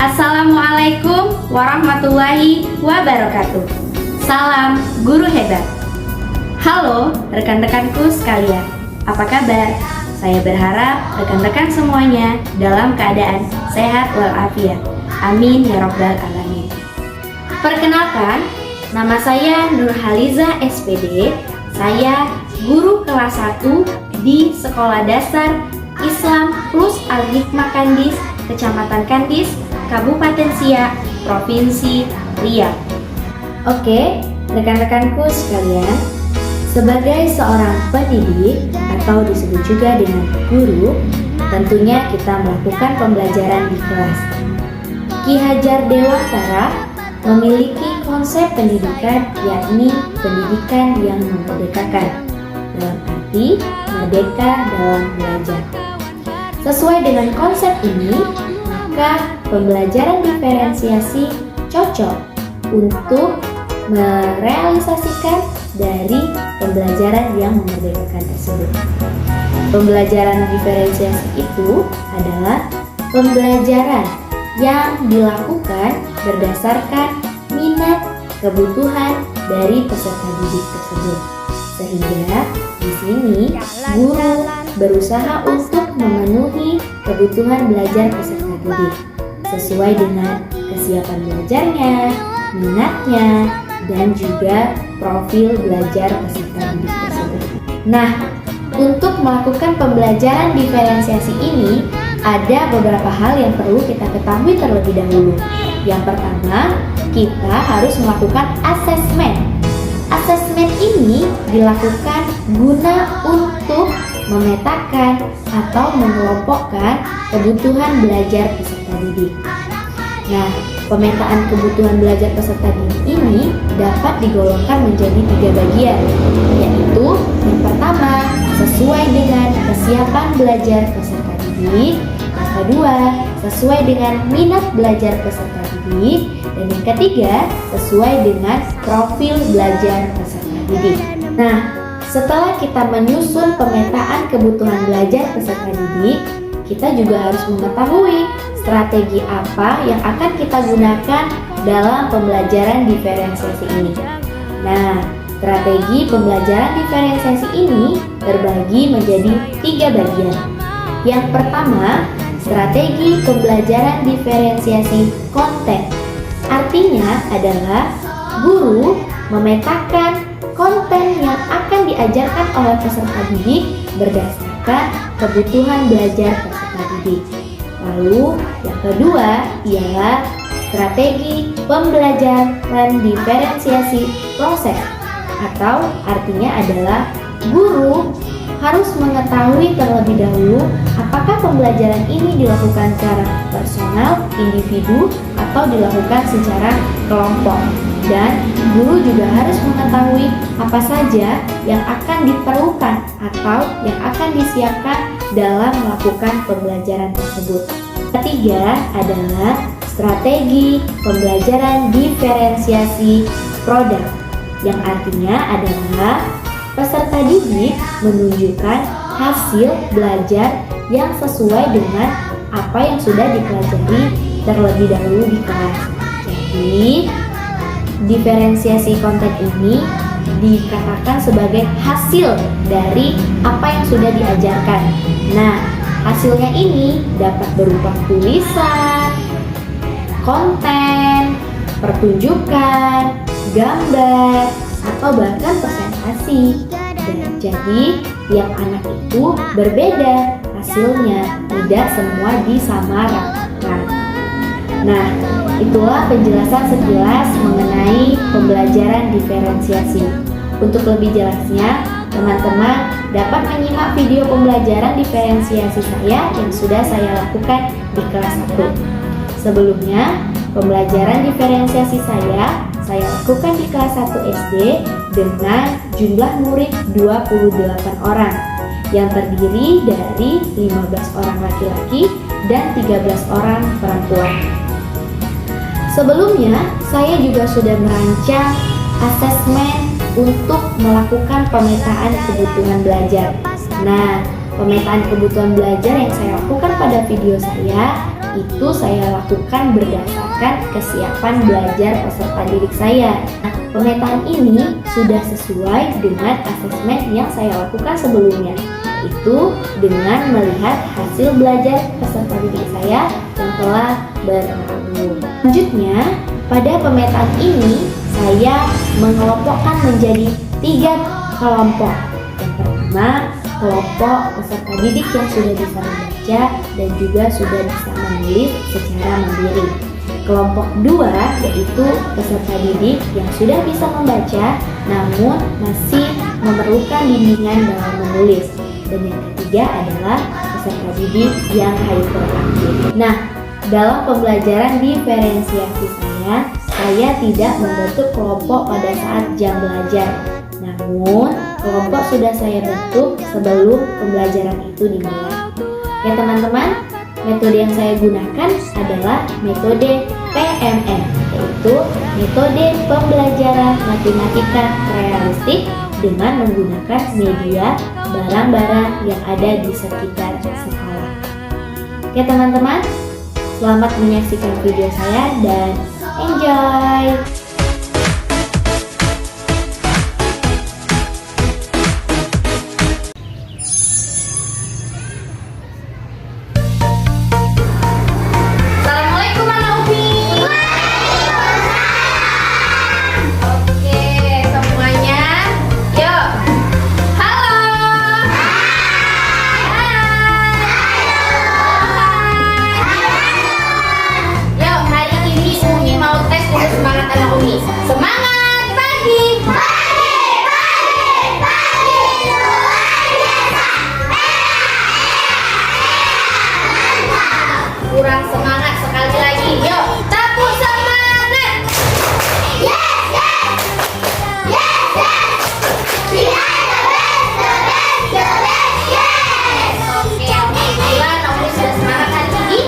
Assalamualaikum warahmatullahi wabarakatuh. Salam guru hebat. Halo rekan-rekanku sekalian, apa kabar? Saya berharap rekan-rekan semuanya dalam keadaan sehat walafiat. Amin ya rabbal alamin. Perkenalkan, nama saya Nurhaliza SPD. Saya guru kelas 1 di Sekolah Dasar Islam Plus Al-Hikmah Kandis, Kecamatan Kandis, Kabupaten Siak, Provinsi Riau. Oke, rekan-rekanku sekalian, sebagai seorang pendidik atau disebut juga dengan guru, tentunya kita melakukan pembelajaran di kelas. Ki Hajar Dewantara memiliki konsep pendidikan, yakni pendidikan yang memerdekakan, dalam arti merdeka dalam belajar. Sesuai dengan konsep ini, maka pembelajaran diferensiasi cocok untuk merealisasikan dari pembelajaran yang memerdekakan tersebut. Pembelajaran diferensiasi itu adalah pembelajaran yang dilakukan berdasarkan minat, kebutuhan dari peserta didik tersebut. Sehingga di sini guru berusaha untuk memenuhi kebutuhan belajar peserta didik sesuai dengan kesiapan belajarnya, minatnya, dan juga profil belajar peserta didik tersebut. Nah, untuk melakukan pembelajaran diferensiasi ini, ada beberapa hal yang perlu kita ketahui terlebih dahulu. Yang pertama, kita harus melakukan asesmen. Asesmen ini dilakukan guna untuk memetakan atau mengelompokkan kebutuhan belajar peserta didik. Nah, pemetaan kebutuhan belajar peserta didik ini dapat digolongkan menjadi 3 bagian, yaitu yang pertama, sesuai dengan kesiapan belajar peserta didik, yang kedua, sesuai dengan minat belajar peserta didik, dan yang ketiga, sesuai dengan profil belajar peserta didik. Nah, setelah kita menyusun pemetaan kebutuhan belajar peserta didik, kita juga harus mengetahui strategi apa yang akan kita gunakan dalam pembelajaran diferensiasi ini. Nah, strategi pembelajaran diferensiasi ini terbagi menjadi 3 bagian. Yang pertama, strategi pembelajaran diferensiasi konten. Artinya adalah guru memetakan konten yang akan diajarkan oleh peserta didik berdasarkan kebutuhan belajar peserta didik. Lalu yang kedua ialah strategi pembelajaran diferensiasi proses, atau artinya adalah guru harus mengetahui terlebih dahulu apakah pembelajaran ini dilakukan secara personal, individu, atau dilakukan secara kelompok. Dan guru juga harus mengetahui apa saja yang akan diperlukan atau yang akan disiapkan dalam melakukan pembelajaran tersebut. Ketiga adalah strategi pembelajaran diferensiasi produk, yang artinya adalah peserta didik menunjukkan hasil belajar yang sesuai dengan apa yang sudah dipelajari terlebih dahulu di kelas. Jadi, diferensiasi konten ini dikatakan sebagai hasil dari apa yang sudah diajarkan. Nah, hasilnya ini dapat berupa tulisan, konten, pertunjukan, gambar, atau bahkan presentasi. Dan jadi, tiap anak itu berbeda hasilnya, tidak semua disamaratakan. Nah, itulah penjelasan sekilas mengenai pembelajaran diferensiasi. Untuk lebih jelasnya, teman-teman dapat menyimak video pembelajaran diferensiasi saya yang sudah saya lakukan di kelas 1. Sebelumnya, pembelajaran diferensiasi saya lakukan di kelas 1 SD dengan jumlah murid 28 orang yang terdiri dari 15 orang laki-laki dan 13 orang perempuan. Sebelumnya, saya juga sudah merancang asesmen untuk melakukan pemetaan kebutuhan belajar. Nah, pemetaan kebutuhan belajar yang saya lakukan pada video saya itu saya lakukan berdasarkan kesiapan belajar peserta didik saya. Nah, pemetaan ini sudah sesuai dengan asesmen yang saya lakukan sebelumnya, itu dengan melihat hasil belajar peserta didik saya yang telah berlalu. Selanjutnya, pada pemetaan ini saya mengelompokkan menjadi 3 kelompok. Yang pertama, kelompok peserta didik yang sudah bisa membaca dan juga sudah bisa menulis secara mandiri. Kelompok 2 yaitu peserta didik yang sudah bisa membaca namun masih memerlukan bimbingan dalam menulis. Dan yang ketiga adalah peserta didik yang hyperaktif. Nah, dalam pembelajaran diferensiasi saya tidak membentuk kelompok pada saat jam belajar. Namun, kelompok sudah saya bentuk sebelum pembelajaran itu dimulai. Ya teman-teman, metode yang saya gunakan adalah metode PMM, yaitu metode pembelajaran matematika realistik dengan menggunakan media barang-barang yang ada di sekitar sekolah. Ya teman-teman, selamat menyaksikan video saya dan enjoy! Semangat pagi! Pagi, pagi, pagi, luar biasa. Kurang semangat sekali lagi. Yuk, tepuk semangat. Yes, yes. Yes, yes. We are the best, the best, the best. Yes. Oke, alhamdulillah Umi sudah semangat hari ini.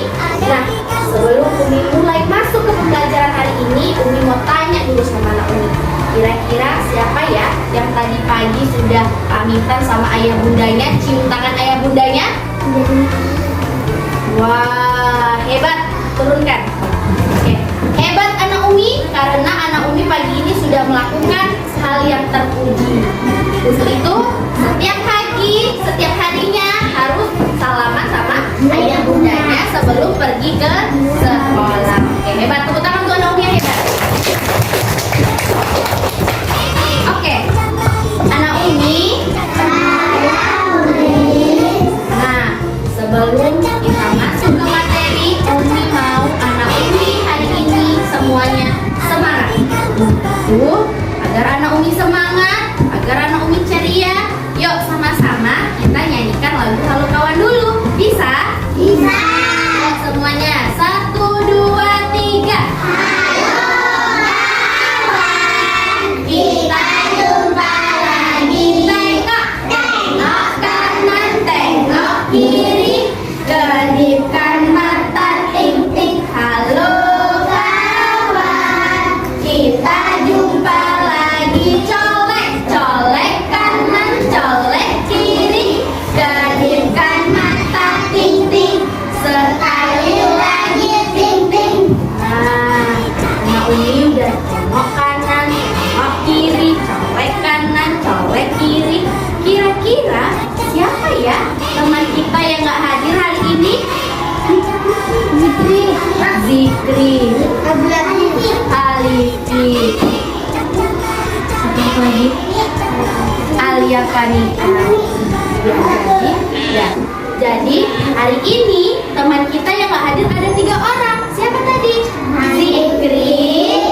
Nah, sebelum Umi mulai masuk ke pembelajaran hari ini, Umi mau tanya dulu sama anak Umi. Kira-kira siapa ya yang tadi pagi sudah pamitan sama ayah bundanya, cium tangan ayah bundanya? Wah, hebat. Turunkan. Oke. Hebat anak Umi karena anak Umi pagi ini sudah melakukan hal yang terpuji. Untuk itu, setiap pagi, setiap harinya harus salaman sama ayah bundanya sebelum pergi ke sekolah. Oke, hebat. Tepuk tangan untuk anak Umi yang hebat. Oke, anak Umi. Nah, sebelum kita masuk ke materi, Umi mau anak Umi hari ini semuanya semangat. Agar anak Umi semangat, agar anak Umi ceria, yuk sama-sama kita nyanyikan lagu Halo Kawan dulu. Bisa? Bisa. Yuk semuanya, 1, 2, 3. Kita jumpa lagi, tengok, tengok kanan, tengok kiri, kedipkan mata, ting-ting, halo kawan. Kita jumpa lagi, colek, colek kanan, colek kiri, kedipkan mata, ting-ting, sekali lagi, ting-ting. Nah, anak Umi udah tengok kanan, tengok kiri, colek kanan, colek kiri. Kira-kira siapa ya teman kita yang gak hadir hari ini? Zikri. Zikri. Alifi. Satu lagi. Alia Kanika. Jadi hari ini teman kita yang gak hadir ada 3 orang. Siapa tadi? Zikri,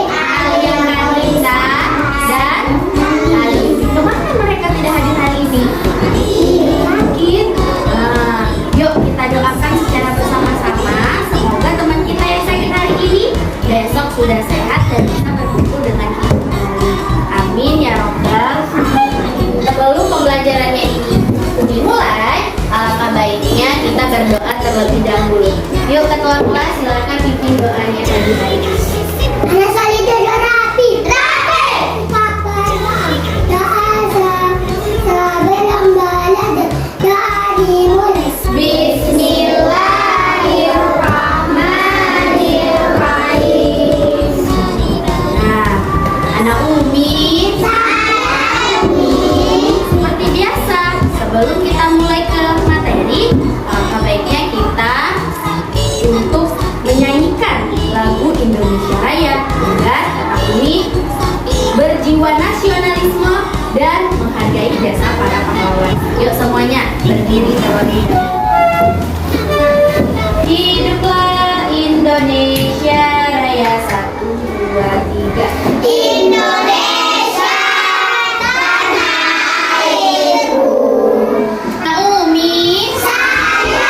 Alia Kanika, dan Alifi. Kemana mereka tidak hadir hari ini? Sakit. Nah, yuk kita doakan secara bersama-sama. Semoga teman kita yang sakit hari ini besok sudah sehat dan bisa berkumpul dengan kita kembali. Amin ya robbal. Sebelum pembelajarannya ini dimulai, alangkah baiknya kita berdoa terlebih dahulu. Yuk ketua kelas silakan pimpin doanya pagi hari ini. Bismillahirrahmanirrahim. jasa para pahlawan. Yuk semuanya berdiri terlebih dahulu. Hiduplah Indonesia Raya, 1, 2, 3. Indonesia tanah airku. Umi, Saya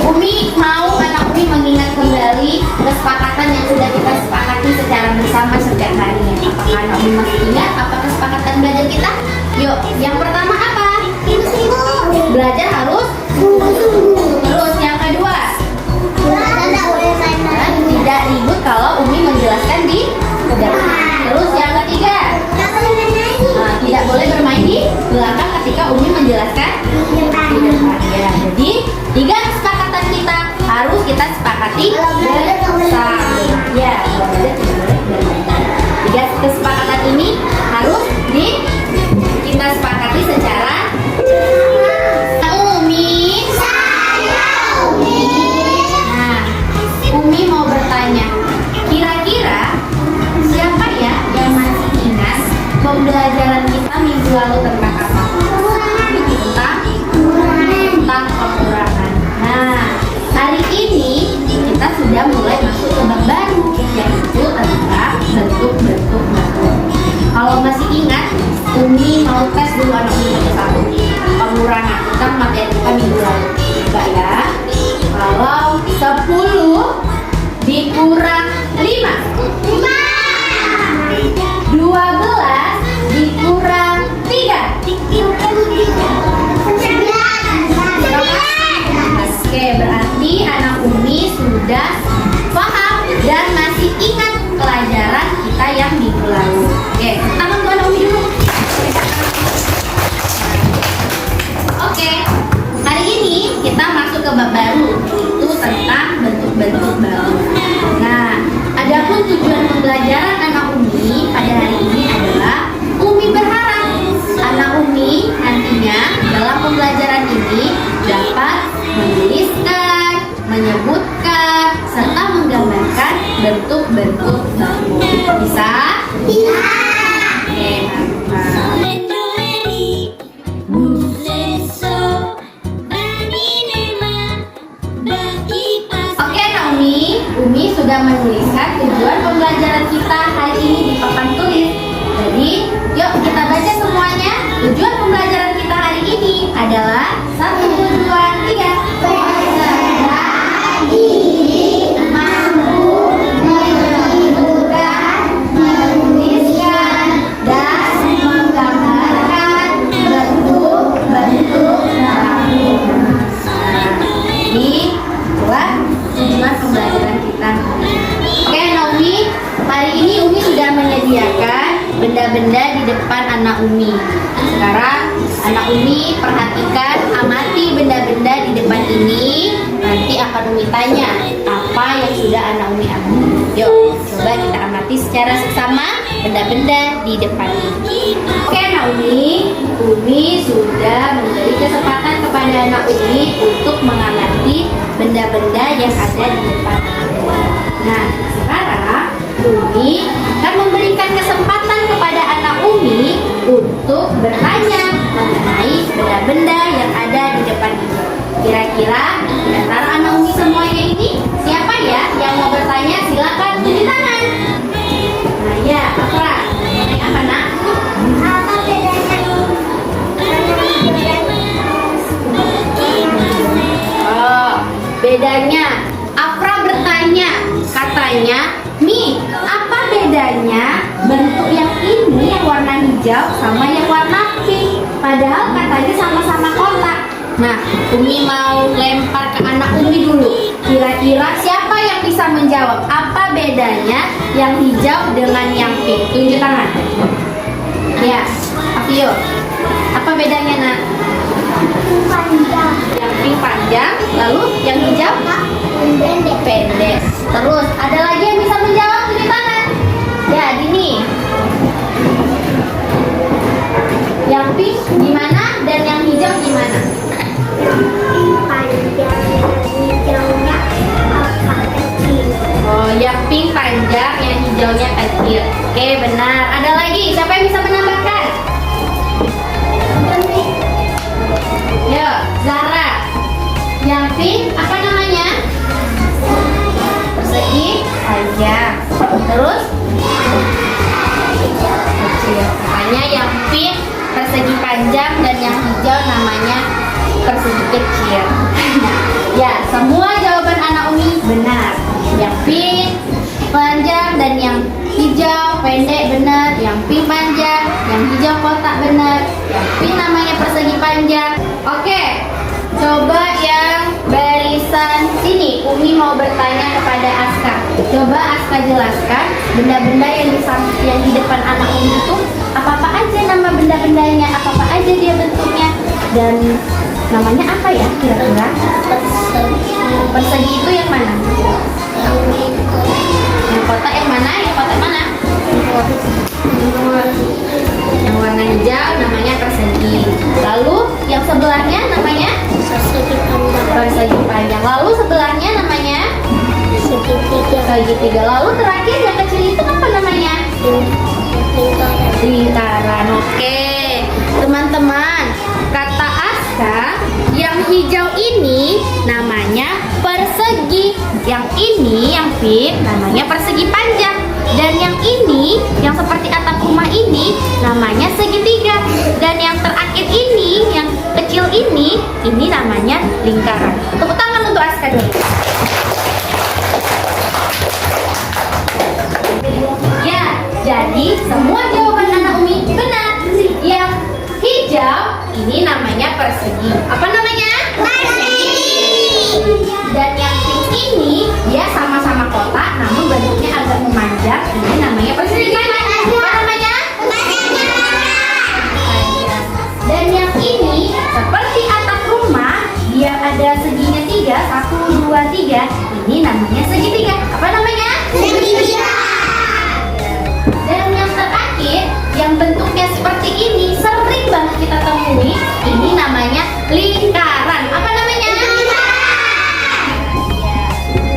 Umi mau anak Umi mengingat kembali kesepakatan yang sudah kita sepakati secara bersama setiap harinya. Apakah anak Umi masih ingat apa kesepakatan belajar kita? Yuk, yang pertama apa? Belajar harus sungguh-sungguh. terus. Yang kedua, Tidak boleh main-main. tidak ribut kalau Umi menjelaskan di depan. Terus yang ketiga, Tidak boleh main-main. tidak boleh bermain di belakang ketika Umi menjelaskan Di depan. di depan. Ya, jadi 3 kesepakatan kita harus kita sepakati Kalau belajar nggak boleh bersama. bermain. Ya, kalau belajar tidak boleh bermain. 3 kesepakatan ini harus kita sepakati secara Umi. Saya Umi. Nah, Umi mau bertanya, kira-kira siapa ya yang masih ingat pembelajaran kita minggu lalu tentang apa? Tentang pengurangan. Nah, hari ini kita sudah mulai masuk ke bab baru, yaitu tentang bentuk-bentuk bentuk. Kalau masih ingat, Umi mau tes dulu anak Umi satu-satu. Pengurangan tentang materi kita minggu lalu. Coba ya. Kalau 10 dikurang 5, 12 dikurang 3. Oke, berarti anak Umi sudah paham dan masih ingat pelajaran kita yang minggu lalu. Oke, tangan buat anak Umi dulu. Oke, hari ini kita masuk ke bab baru, yaitu tentang bentuk-bentuk baru. Nah, adapun tujuan pembelajaran anak Umi pada hari ini adalah Umi berharap anak Umi nantinya dalam pembelajaran ini dapat menuliskan, menyebutkan, serta menggambarkan bentuk-bentuk baru. Bisa? Oke, mantap. Oke Naomi, Umi sudah menuliskan tujuan pembelajaran kita hari ini di papan tulis. Jadi, yuk kita baca semuanya. Tujuan pembelajaran kita hari ini adalah 1, 2, 3. Menuliskan dan menggambarkan bentuk-bentuk baru. Ini buat tujuan pembelajaran kita. Oke Naomi, hari ini Umi sudah menyediakan benda-benda di depan anak Umi. Sekarang anak Umi perhatikan, amati benda-benda di depan ini. Nanti akan Umi tanya apa yang sudah anak Umi amati. Yuk, coba kita amati secara seksama benda-benda di depan ini. Oke anak Umi sudah memberi kesempatan kepada anak Umi untuk mengamati benda-benda yang ada di depan ini. Nah, sekarang Umi akan memberikan kesempatan kepada anak Umi untuk bertanya mengenai benda-benda yang ada di depan ini. Kira-kira di antara anak Umi semuanya ini siapa ya yang mau bertanya? Silakan tunjuk tangan. Nah ya, apa? Apa nak? Apa bedanya? Oh, bedanya. Afra bertanya, katanya, Mi, apa bedanya bentuk yang ini yang warna hijau sama yang warna pink? Padahal katanya sama-sama kotak. Nah, Umi mau lempar ke anak Umi dulu. Kira-kira siapa yang bisa menjawab apa bedanya yang hijau dengan yang pink? Tunjuk tangan. Ya, Afio. Apa bedanya nak? Panjang. Yang pink panjang, lalu yang hijau Pendek. pendek. Terus ada lagi yang bisa menjawab, tunjuk tangan. Ya, gini. Yang pink gimana dan yang hijau gimana? Panjang. Hijaunya apa kecil? Oh, yang pink panjang, yang hijaunya kecil. Oke, benar. Ada lagi? Siapa yang bisa menambahkan? benar. Yang pink panjang dan yang hijau pendek, benar. Yang pink panjang, yang hijau kotak, benar. Yang pink namanya persegi panjang. Oke, coba yang barisan sini. Umi mau bertanya kepada Aska. Coba Aska jelaskan benda-benda yang di depan anak Umi itu apa-apa aja nama benda-bendanya, apa-apa aja dia bentuknya, dan namanya apa ya kira-kira? Persegi itu yang mana? Yang kotak yang mana? Yang kotak mana? Yang warna hijau namanya persegi. Lalu yang sebelahnya namanya? Persegi panjang. Lalu sebelahnya namanya? Segitiga. Lalu terakhir yang kecil itu apa namanya? Lingkaran. Oke, teman-teman, kata Aska, yang hijau ini namanya persegi, yang ini yang pink namanya persegi panjang, dan yang ini yang seperti atap rumah ini namanya segitiga, dan yang terakhir ini yang kecil ini namanya lingkaran. Tepuk tangan untuk Aska dulu. Ya, jadi semua jawaban anak Umi benar. Yang hijau ini namanya persegi. Apa namanya? Persegi. Dan yang pink ini dia sama-sama kotak, namun bentuknya agak memanjang. Ini namanya persegi. Apa namanya? Dan yang ini seperti atap rumah, dia ada seginya 3, 1, 2, 3. Ini namanya segitiga. Apa namanya? Segitiga. Dan yang terakhir, yang bentuknya seperti ini, sering banget kita temui. Ini namanya lingkaran. Apa namanya?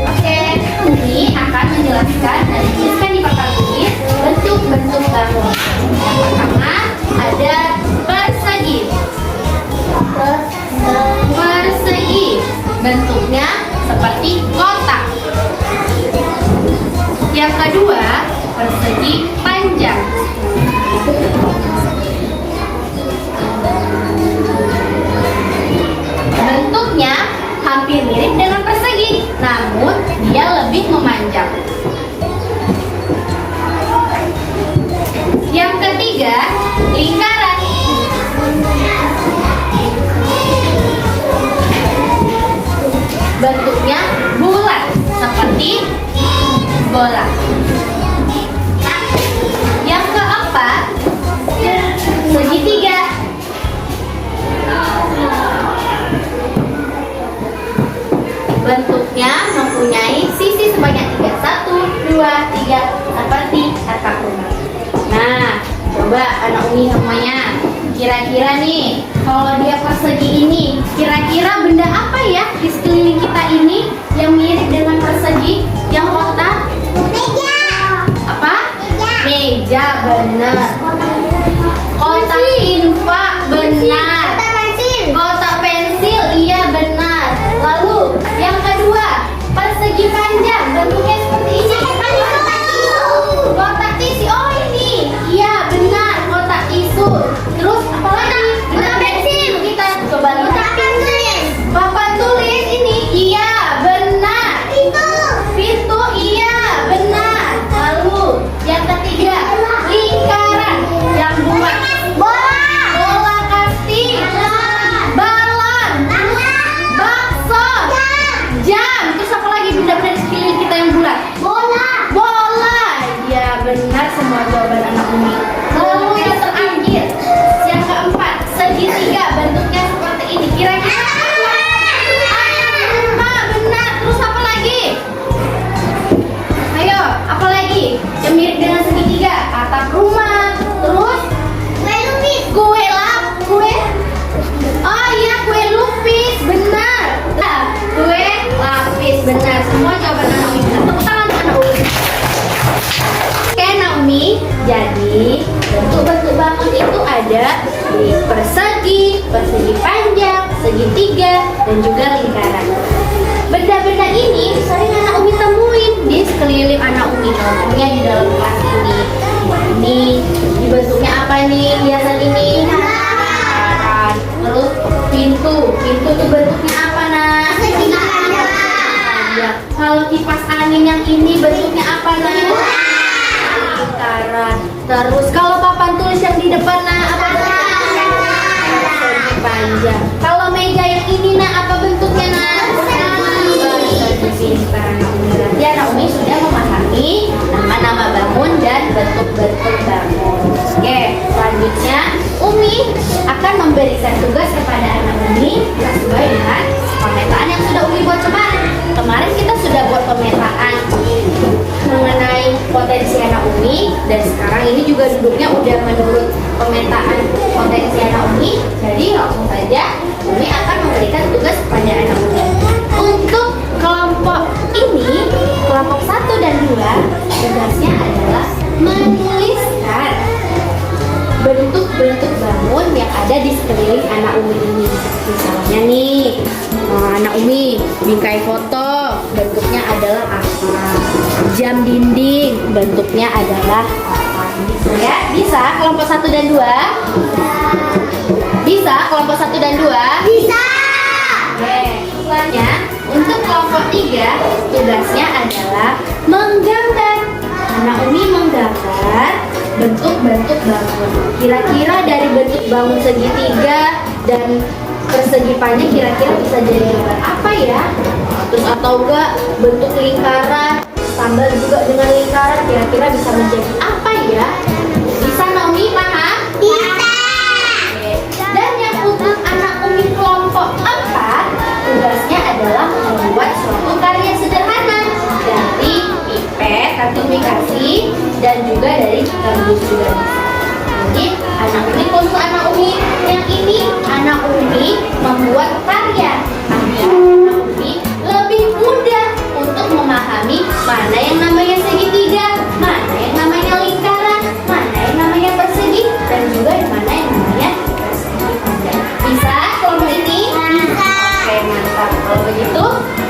Oke, Umi akan menjelaskan dan dituliskan di papan tulis bentuk-bentuk bangun. Yang pertama ada persegi. Persegi bentuknya seperti kotak. Yang kedua, persegi panjang. Bentuknya hampir mirip dengan persegi, namun dia lebih memanjang. Yang ketiga, lingkaran. Bentuknya bulat seperti bola. Yang keempat, segitiga. Bentuknya mempunyai sisi sebanyak 3. 1, 2, 3 seperti atap rumah. Nah, coba anak Umi semuanya, kira-kira nih kalau dia persegi ini, kira-kira benda apa ya di sekeliling kita ini yang mirip dengan persegi, yang kotak? Meja. Apa? Meja, benar. Kotak infak, benar. Kotak pensil, iya benar. Lalu yang kedua, persegi panjang, bentuknya seperti ini. Kotak tisu, oh ini, iya benar, kotak tisu. Terus apa lagi? Kotak pensil, kita coba lihat. Papan tulis ini, iya benar. Pintu, iya benar. Lalu yang ketiga, lingkaran yang buat bola kasti, balon, bakso, jam. Terus apa lagi benda-benda di sekeliling kita yang bulat? Bola. Ya benar semua jawaban anak Umi. Lalu yang terakhir, yang keempat, segitiga bentuknya seperti ini. Kira-kira apa? Benar. Terus apa lagi? Ayo, apa lagi yang mirip dengan segitiga? Atap rumah. Terus kue. Oh iya, kue lupis, benar. Nah, kue lapis, benar. Semua jawaban anak Umi benar. Tepuk tangan untuk anak Umi. Oke, Naomi. Jadi bentuk-bentuk bangun itu ada di persegi panjang, segitiga, dan juga lingkaran. Benda-benda ini sering anak Umi temuin di sekeliling anak Umi, contohnya di dalam kelas ini. Ini bentuknya apa nih? Hiasan ini? Lingkaran. Terus pintu itu bentuknya apa, Nak? Panjang. Kalau kipas angin yang ini bentuknya apa nih? Lingkaran. Terus kalau papan tulis yang di depan apa bentuknya? Persegi panjang. Kalau meja yang ini apa bentuknya persegi. Berarti anak Umi sudah memahami nama-nama bangun dan bentuk-bentuk bangun. Oke, selanjutnya Umi akan memberikan tugas kepada anak Umi sesuai dengan pemetaan yang sudah Umi buat kemarin. Kemarin kita sudah buat pemetaan mengenai potensi anak Umi, dan sekarang ini juga duduknya udah menurut pemetaan potensi anak Umi. Jadi langsung saja Umi akan memberikan tugas kepada anak Umi. Untuk kelompok ini, kelompok 1 dan 2, tugasnya adalah menuliskan bentuk-bentuk bangun yang ada di sekeliling anak Umi ini. Misalnya nih, anak Umi bingkai foto, bentuknya adalah apa? Jam dinding, bentuknya adalah apa? Ya, bisa kelompok 1 dan 2? Bisa kelompok 1 dan 2? Bisa. Oke, selanjutnya untuk kelompok 3, tugasnya adalah menggambar. Anak Umi menggambar bentuk-bentuk bangun. Kira-kira dari bentuk bangun segitiga dan persegi panjang kira-kira bisa jadi gambar apa ya? Terus atau enggak bentuk lingkaran tambah juga dengan lingkaran kira-kira bisa menjadi apa ya? Bisa Naomi paham? Bisa. Oke. Dan yang untuk anak Umi kelompok 4, tugasnya adalah membuat suatu karya sederhana dari pipet, kartu kasih, dan juga dari kardus juga bisa. Jadi anak Umi khusus anak Umi yang ini anak Umi membuat karya agar anak Umi lebih mudah untuk memahami mana yang namanya segitiga, mana yang namanya lingkaran, mana yang namanya persegi, dan juga mana yang namanya persegi panjang. Bisa kelompok ini? Bisa. Oke, mantap. Kalau begitu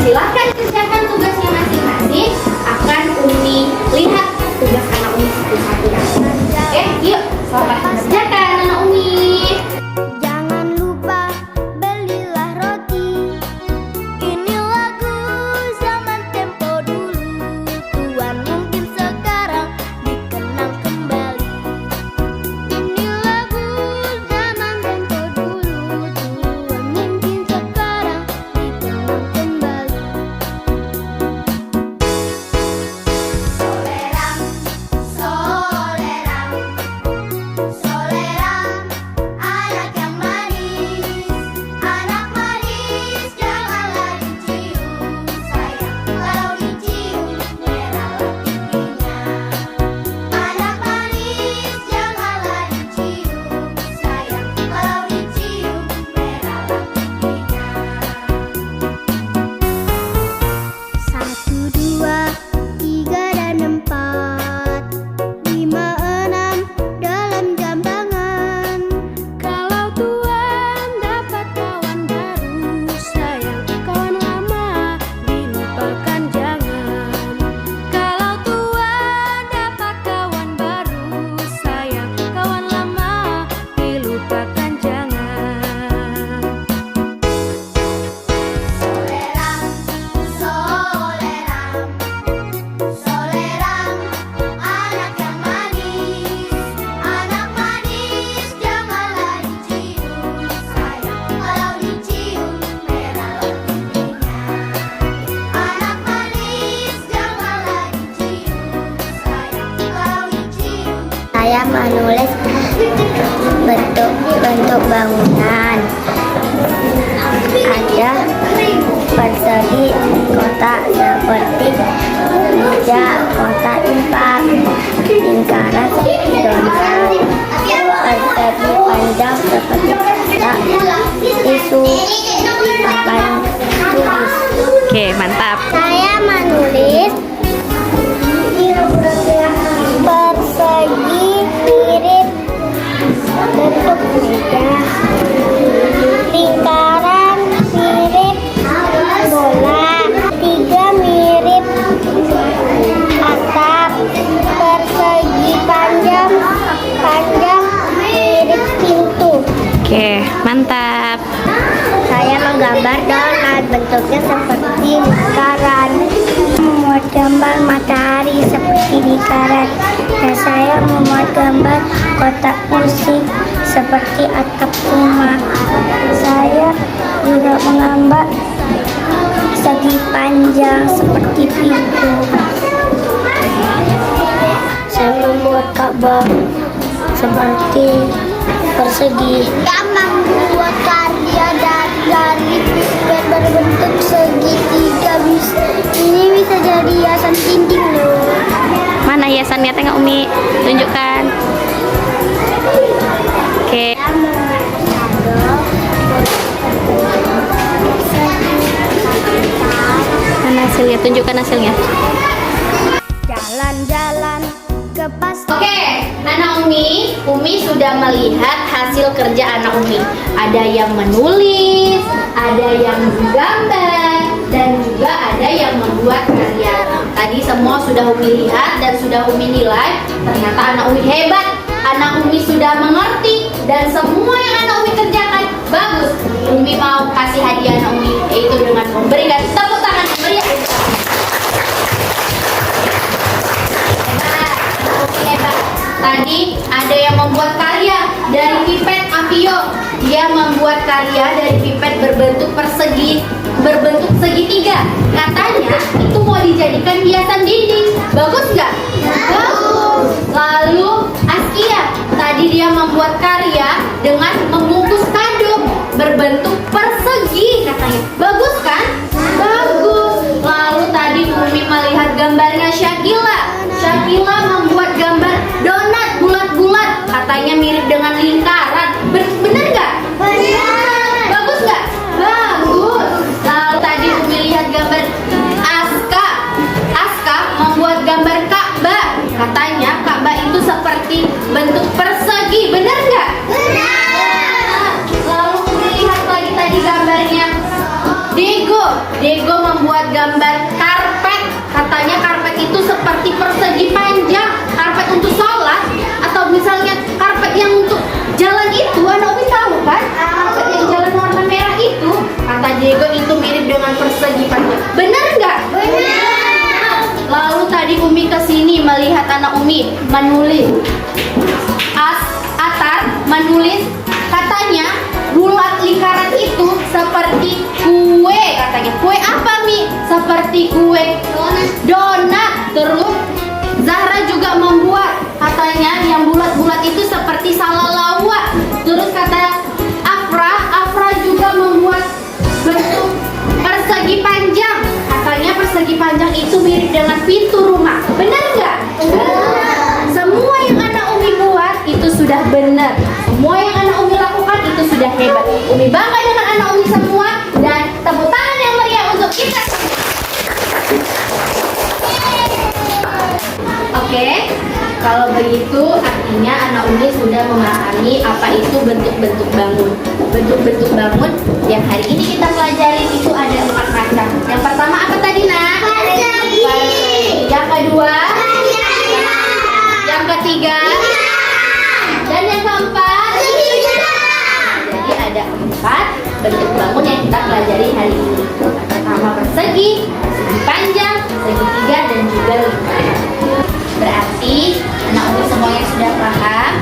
silahkan kerjakan tugasnya masing-masing. Akan Umi lihat tugas anak Umi satu-satu. Oke, yuk selamat mengerjakan anak Umi. Jangan lupa belilah roti. Ini lagu zaman tempo dulu. Tuan mungkin sekarang dikenang kembali. Ini lagu zaman tempo dulu. Tuan mungkin sekarang dikenang kembali. Solerang, solerang, solerang, anak yang manis, anak manis janganlah dicium, sayang kalau dicium merahlah pipinya. Anak manis janganlah dicium, sayang kalau dicium merahlah pipinya. 1, 2, 3 dan 4, 5, 6 dalam jambangan. Kalau Tuan dapat kawan baru, sayang kawan lama dilupakan jangan. Kalau Tuan dapat kawan baru, sayang kawan lama dilupakan jangan. Solerang, solerang, solerang, anak yang manis, anak manis janganlah dicium, sayang kalau dicium merahlah pipinya. Anak manis janganlah dicium, sayang kalau dicium. Saya menulis bentuk-bentuk bangunan. Ada persegi, kotak seperti meja, kotak empat, lingkaran seperti donat, persegi panjang seperti kotak tisu, papan tulis. Oke, mantap. Saya menulis persegi mirip bentuk meja, lingkaran mirip bola, 3 mirip atap, persegi panjang mirip pintu. Oke, mantap. Saya gambar donat, bentuknya seperti lingkaran. Membuat gambar matahari seperti lingkaran. Dan saya membuat gambar kotak musik seperti atap rumah. Saya juga menggambar segi panjang seperti pintu. Saya membuat Ka'bah seperti persegi. Saya membuat karya dari pipet berbentuk segitiga. Ini bisa jadi hiasan dinding loh. Mana hiasannya? Tengok Umi, tunjukkan. Oke. Mana hasilnya? Tunjukkan hasilnya. Jalan-jalan ke pasar. Oke, anak Umi sudah melihat hasil kerja anak Umi. Ada yang menulis, ada yang menggambar, dan juga ada yang membuat karya. Tadi semua sudah Umi lihat dan sudah Umi nilai. Ternyata anak Umi hebat. Anak Umi sudah mengerti dan semua yang anak Umi kerjakan bagus. Umi mau kasih hadiah anak Umi, yaitu dengan memberikan tepuk tangan meriah. Hebat. Tadi ada yang membuat karya dari pipet Apio. Dia membuat karya dari pipet berbentuk persegi, berbentuk segitiga. Katanya itu mau dijadikan hiasan dinding. Bagus nggak? Bagus. Lalu Askia, tadi dia membuat karya dengan membungkus kado berbentuk persegi. Katanya bagus kan? Bagus. Lalu tadi Umi melihat gambarnya Syakila. Syakila membuat gambar donat bulat-bulat, katanya mirip dengan lingkaran. Bener nggak? Benar. Bagus nggak? Bagus. Lalu tadi Umi lihat gambar Aska. Aska membuat gambar Ka'bah. Katanya Ka'bah itu seperti bentuk persegi. Bener nggak? Benar. Lalu Umi lihat lagi tadi gambarnya Dego. Dego membuat gambar karpet. Katanya karpet itu seperti persegi panjang. Karpet untuk sholat atau misalnya karpet yang untuk jalan itu, anak Umi tahu kan? Karpet yang jalan warna merah itu, kata Diego itu mirip dengan persegi panjang. Benar nggak? Benar. Lalu tadi Umi kesini melihat anak Umi menulis. Atar menulis, katanya bulat lingkaran itu seperti kue. Katanya kue apa Mi? Seperti kue donat. Terus Zahra juga membuat, katanya yang bulat-bulat itu seperti salalawa. Terus kata Afra juga membuat bentuk persegi panjang. Katanya persegi panjang itu mirip dengan pintu rumah. Benar nggak? Benar. Semua yang anak Umi buat itu sudah benar. Semua yang anak Umi lakukan itu sudah hebat. Umi bangga dengan anak Umi semua dan tepuk tangan yang meriah untuk kita. Oke, kalau begitu artinya anak Umi sudah memahami apa itu bentuk-bentuk bangun. Bentuk-bentuk bangun yang hari ini kita pelajari itu ada 4 macam. Yang pertama apa tadi Nak? Persegi. Yang kedua? Yang ketiga? Dan yang keempat? Jadi ada 4 bentuk bangun yang kita pelajari hari ini. Pertama persegi, segi panjang, segitiga, dan juga lingkaran. Berarti anak Umi semuanya sudah paham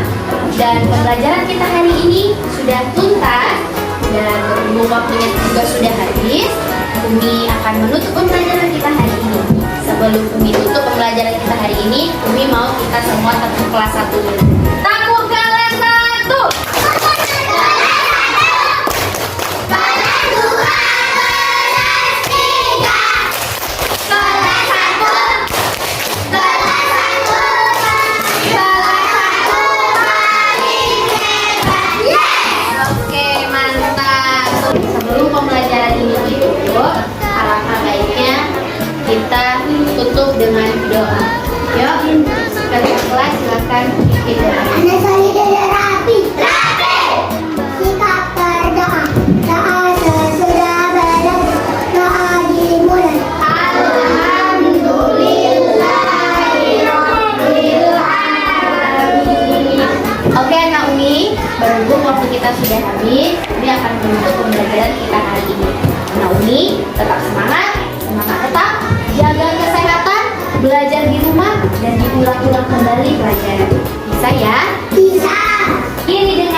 dan pembelajaran kita hari ini sudah tuntas dan berhubung waktunya juga sudah habis. Umi akan menutup pembelajaran kita hari ini. Sebelum Umi tutup pembelajaran kita hari ini, Umi mau kita semua tetap kelas 1 dulu. Takut kelas 1. Kita tutup dengan doa. Yuk, sekali kelas silakan kita. belajar di rumah dan diulang-ulang kembali pelajaran. Bisa ya? Bisa. Ini